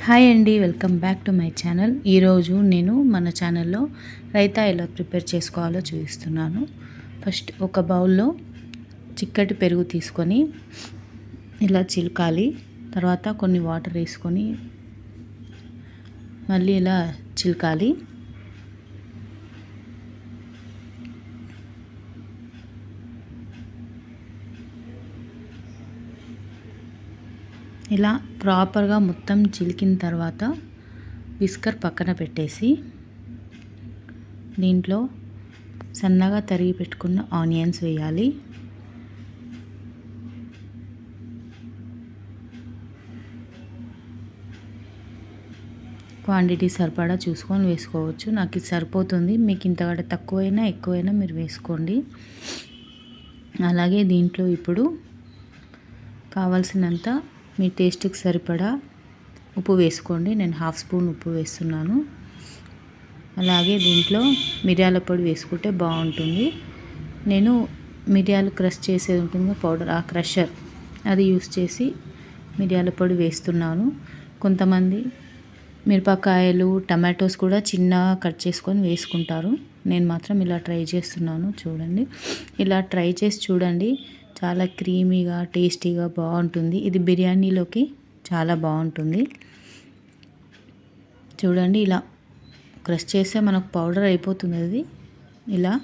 Hi అండి, welcome back to my channel. ఈరోజు నేను మన ఛానల్లో రైతా ఎలా ప్రిపేర్ చేసుకోవాలో చూపిస్తున్నాను. ఫస్ట్ ఒక బౌల్లో చిక్కటి పెరుగు తీసుకొని ఇలా చిలకాలి. తర్వాత కొన్ని వాటర్ వేసుకొని మళ్ళీ ఇలా చిలకాలి. ఇలా ప్రాపర్గా మొత్తం చిలికిన తర్వాత విస్కర్ పక్కన పెట్టేసి దీంట్లో సన్నగా తరిగి పెట్టుకున్న ఆనియన్స్ వేయాలి. క్వాంటిటీ సరిపడా చూసుకొని వేసుకోవచ్చు. నాకు ఇది సరిపోతుంది. మీకు ఇంతకంటే తక్కువైనా ఎక్కువైనా మీరు వేసుకోండి. అలాగే దీంట్లో ఇప్పుడు కావాల్సినంత మీ టేస్ట్కి సరిపడా ఉప్పు వేసుకోండి. నేను 1/2 స్పూన్ ఉప్పు వేస్తున్నాను. అలాగే దీంట్లో మిరియాల పొడి వేసుకుంటే బాగుంటుంది. నేను మిరియాలు క్రష్ చేసేది ఉంటుంది పౌడర్, ఆ క్రషర్ అది యూస్ చేసి మిరియాల పొడి వేస్తున్నాను. కొంతమంది మిరపకాయలు టమాటోస్ కూడా చిన్నగా కట్ చేసుకొని వేసుకుంటారు. నేను మాత్రం ఇలా ట్రై చేస్తున్నాను. చూడండి, ఇలా ట్రై చేసి చూడండి. చాలా క్రీమీగా టేస్టీగా బాగుంటుంది. ఇది బిర్యానీలోకి చాలా బాగుంటుంది. చూడండి, ఇలా క్రష్ చేస్తే మనకు పౌడర్ అయిపోతుంది. అది ఇలా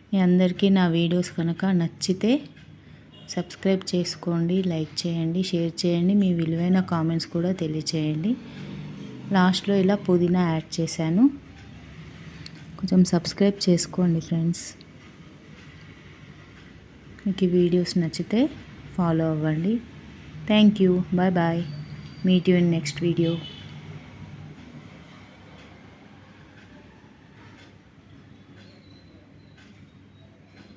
మీ అందరికీ నా వీడియోస్ కనుక నచ్చితే సబ్స్క్రైబ్ చేసుకోండి, లైక్ చేయండి, షేర్ చేయండి, మీ విలువైన కామెంట్స్ కూడా తెలియచేయండి. లాస్ట్లో ఇలా పుదీనా యాడ్ చేశాను. కొంచెం సబ్స్క్రైబ్ చేసుకోండి ఫ్రెండ్స్. మీకు ఈ వీడియోస్ నచ్చితే ఫాలో అవ్వండి. Thank you. Bye bye. Meet you in next video.